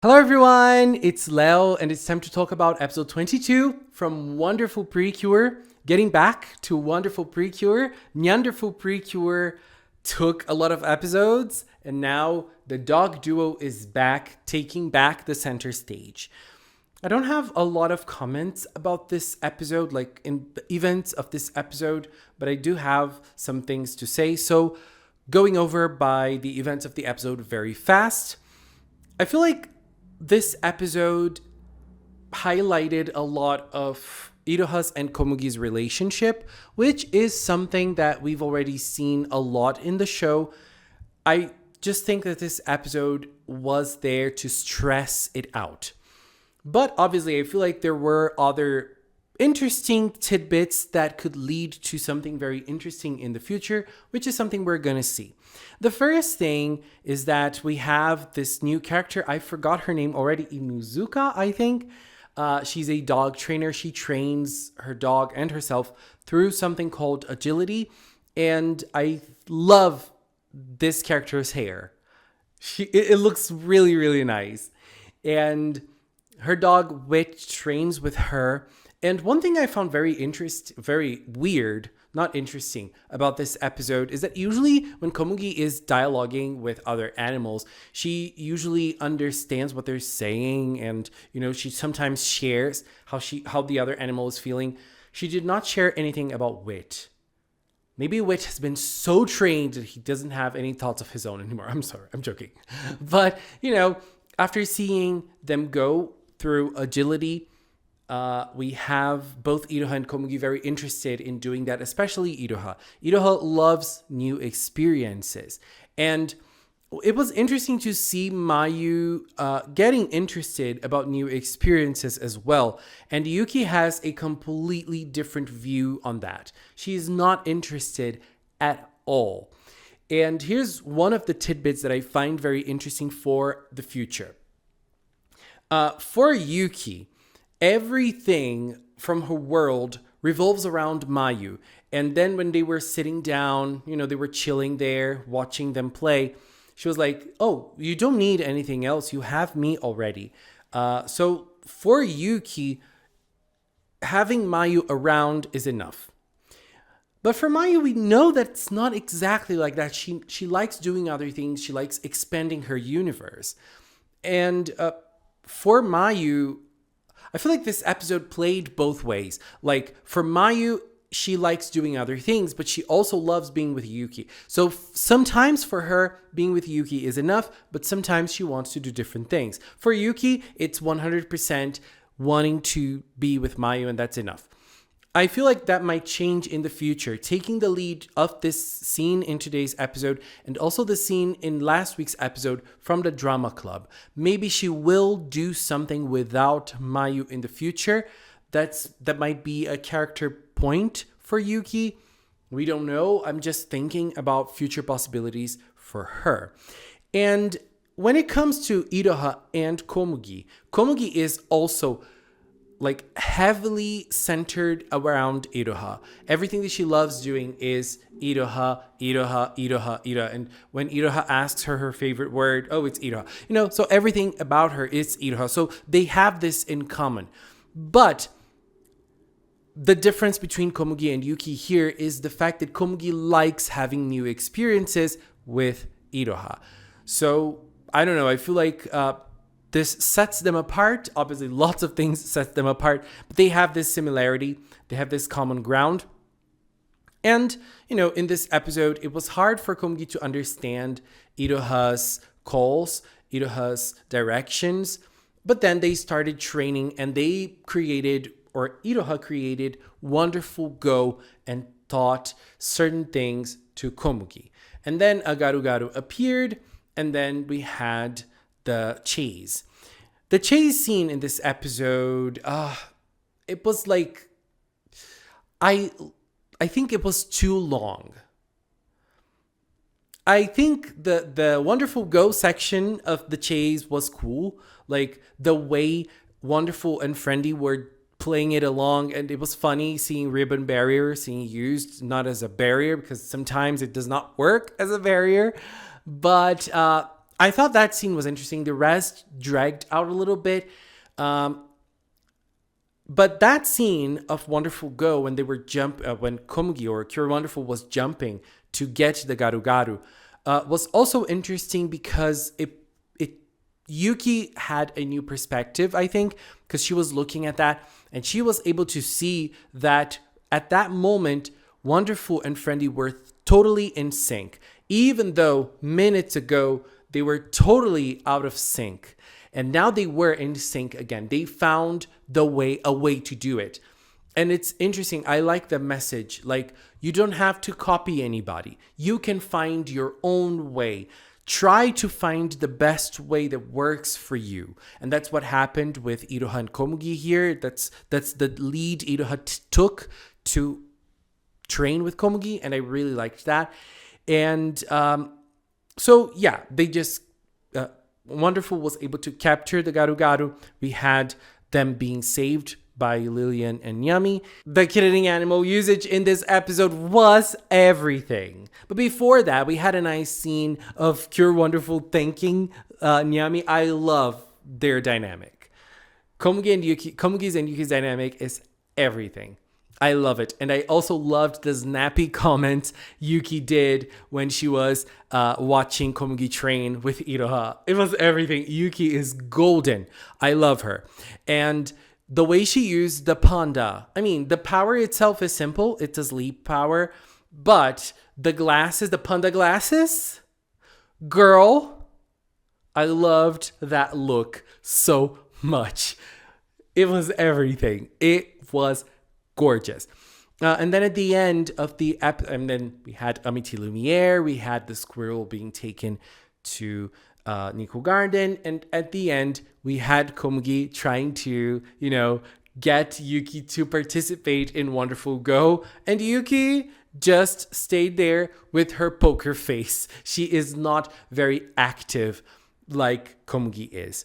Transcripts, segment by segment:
Hello everyone, it's Leo and it's time to talk about episode 22 from Wonderful PreCure. Getting back to Wonderful PreCure, Wonderful PreCure took a lot of episodes and now the dog duo is back, taking back the center stage. I don't have a lot of comments about this episode, like in the events of this episode, but I do have some things to say. So, going over by the events of the episode very fast, I feel like this episode highlighted a lot of Iroha's and Komugi's relationship, which is something that we've already seen a lot in the show. I just think that this episode was there to stress it out. But obviously, I feel like there were other interesting tidbits that could lead to something very interesting in the future, which is something we're going to see. The first thing is that we have this new character. I forgot her name already. Inuzuka, I think. She's a dog trainer. She trains her dog and herself through something called agility. And I love this character's hair. It looks really, really nice. And her dog, Wit, trains with her. And one thing I found very weird, not interesting, about this episode is that usually when Komugi is dialoguing with other animals, she usually understands what they're saying, and she sometimes shares how the other animal is feeling. She did not share anything about Wit. Maybe Wit has been so trained that he doesn't have any thoughts of his own anymore. I'm sorry, I'm joking. But after seeing them go through agility, we have both Iroha and Komugi very interested in doing that, especially Iroha. Iroha loves new experiences. And it was interesting to see Mayu getting interested about new experiences as well. And Yuki has a completely different view on that. She is not interested at all. And here's one of the tidbits that I find very interesting for the future. For Yuki, everything from her world revolves around Mayu. And then when they were sitting down, they were chilling there, watching them play, she was like, oh, you don't need anything else. You have me already. So for Yuki, having Mayu around is enough. But for Mayu, we know that it's not exactly like that. She likes doing other things. She likes expanding her universe. And for Mayu, I feel like this episode played both ways. Like, for Mayu, she likes doing other things, but she also loves being with Yuki. So sometimes for her, being with Yuki is enough, but sometimes she wants to do different things. For Yuki, it's 100% wanting to be with Mayu, and that's enough. I feel like that might change in the future, taking the lead of this scene in today's episode and also the scene in last week's episode from the drama club. Maybe she will do something without Mayu in the future. That might be a character point for Yuki. We don't know. I'm just thinking about future possibilities for her. And when it comes to Iroha and Komugi, Komugi is also heavily centered around Iroha. Everything that she loves doing is Iroha, Iroha, Iroha, Iroha. And when Iroha asks her favorite word, oh, it's Iroha. So everything about her is Iroha. So they have this in common. But the difference between Komugi and Yuki here is the fact that Komugi likes having new experiences with Iroha. So I don't know. I feel like this sets them apart. Obviously, lots of things set them apart, but they have this similarity. They have this common ground. And, in this episode, it was hard for Komugi to understand Iroha's calls, Iroha's directions. But then they started training and Iroha created Wonderful Go and taught certain things to Komugi. And then Agaru appeared, and then we had the chase. The chase scene in this episode, it was like, I think it was too long. I think the Wonderful Go section of the chase was cool. Like the way Wonderful and Friendly were playing it along, and it was funny seeing ribbon barrier being used not as a barrier, because sometimes it does not work as a barrier. But I thought that scene was interesting. The rest dragged out a little bit. But that scene of Wonderful Go when they were when Komugi or Cure Wonderful was jumping to get the Garu Garu was also interesting because Yuki had a new perspective, I think, because she was looking at that and she was able to see that at that moment, Wonderful and Friendly were totally in sync, even though minutes ago they were totally out of sync. And now they were in sync again. They found a way to do it. And it's interesting. I like the message. Like, you don't have to copy anybody. You can find your own way. Try to find the best way that works for you. And that's what happened with Iroha and Komugi here. That's the lead Iroha took to train with Komugi. And I really liked that. And so, yeah, they just... Wonderful was able to capture the Garu Garu. We had them being saved by Lillian and Yami. The kidding animal usage in this episode was everything. But before that, we had a nice scene of Cure Wonderful thanking Yami. I love their dynamic. Komugi's and Yuki's dynamic is everything. I love it. And I also loved the snappy comments Yuki did when she was watching Komugi train with Iroha. It was everything. Yuki is golden. I love her. And the way she used the panda. I mean, the power itself is simple. It's a sleep power. But the glasses, the panda glasses, girl, I loved that look so much. It was everything. It was gorgeous. And then at the end of the and then we had Amity Lumiere, we had the squirrel being taken to Nico Garden, and at the end we had Komugi trying to, get Yuki to participate in Wonderful Go, and Yuki just stayed there with her poker face. She is not very active like Komugi is.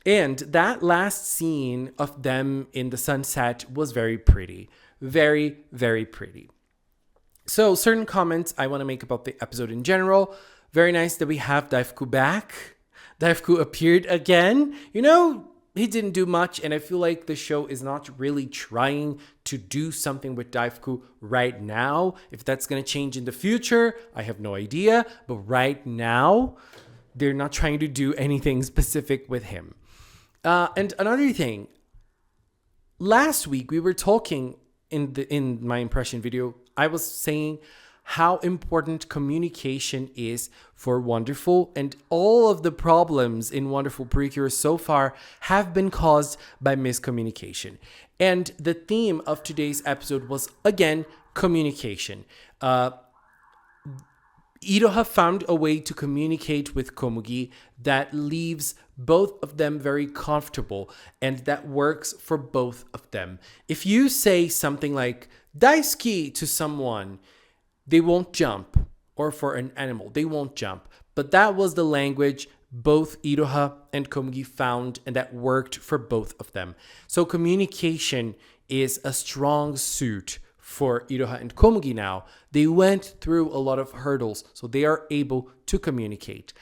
And that last scene of them in the sunset was very pretty. Very, very pretty. So certain comments I want to make about the episode in general. Very nice that we have Daifuku back. Daifuku appeared again. He didn't do much, and I feel like the show is not really trying to do something with Daifuku right now. If that's going to change in the future, I have no idea. But right now, they're not trying to do anything specific with him. And another thing, last week we were talking in my impression video, I was saying how important communication is for Wonderful, and all of the problems in Wonderful PreCure so far have been caused by miscommunication. And the theme of today's episode was, again, communication. Iroha found a way to communicate with Komugi that leaves both of them very comfortable and that works for both of them. If you say something like Daisuki to someone, they won't jump, or for an animal, they won't jump. But that was the language both Iroha and Komugi found, and that worked for both of them. So communication is a strong suit for Iroha and Komugi now. They went through a lot of hurdles, so they are able to communicate.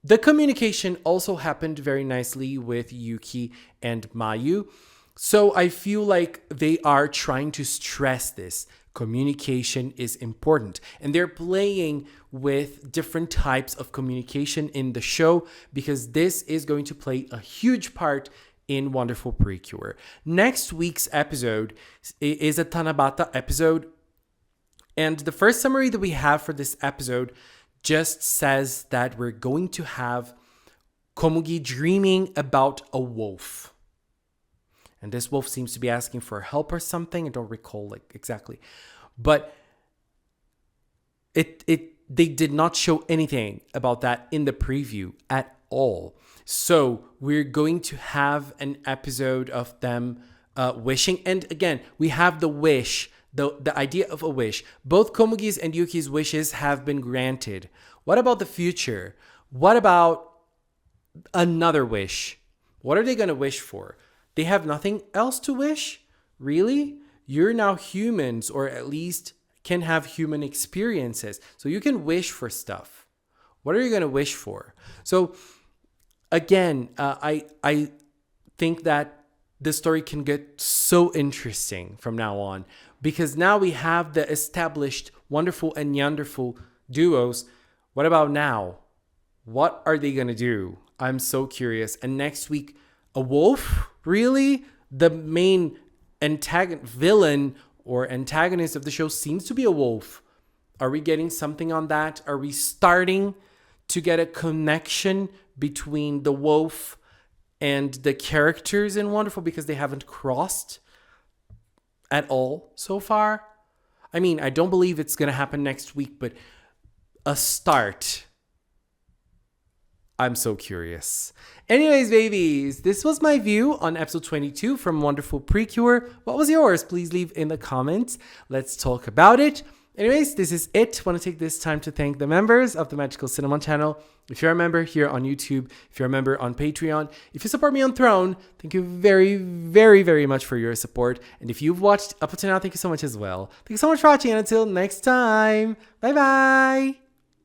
The communication also happened very nicely with Yuki and Mayu. So I feel like they are trying to stress this. Communication is important. And they're playing with different types of communication in the show because this is going to play a huge part in Wonderful PreCure. Next week's episode is a Tanabata episode. And the first summary that we have for this episode just says that we're going to have Komugi dreaming about a wolf. And this wolf seems to be asking for help or something. I don't recall exactly. But they did not show anything about that in the preview at all. So we're going to have an episode of them wishing. And again, we have the wish, the idea of a wish. Both Komugi's and Yuki's wishes have been granted. What about the future? What about another wish? What are they going to wish for? They have nothing else to wish? Really? You're now humans, or at least can have human experiences. So you can wish for stuff. What are you going to wish for? So again, I think that the story can get so interesting from now on, because now we have the established wonderful and wonderful duos. What about now? What are they going to do? I'm so curious. And next week, a wolf? Really? The main villain or antagonist of the show seems to be a wolf. Are we getting something on that? Are we starting to get a connection between the wolf and the characters in Wonderful, because they haven't crossed at all so far? I mean, I don't believe it's going to happen next week, but a start. I'm so curious. Anyways, babies, this was my view on episode 22 from Wonderful PreCure. What was yours? Please leave in the comments. Let's talk about it. Anyways, this is it. I want to take this time to thank the members of the Magical Cinnamon channel. If you're a member here on YouTube, if you're a member on Patreon, if you support me on Throne, thank you very, very, very much for your support. And if you've watched up until now, thank you so much as well. Thank you so much for watching, and until next time, bye-bye.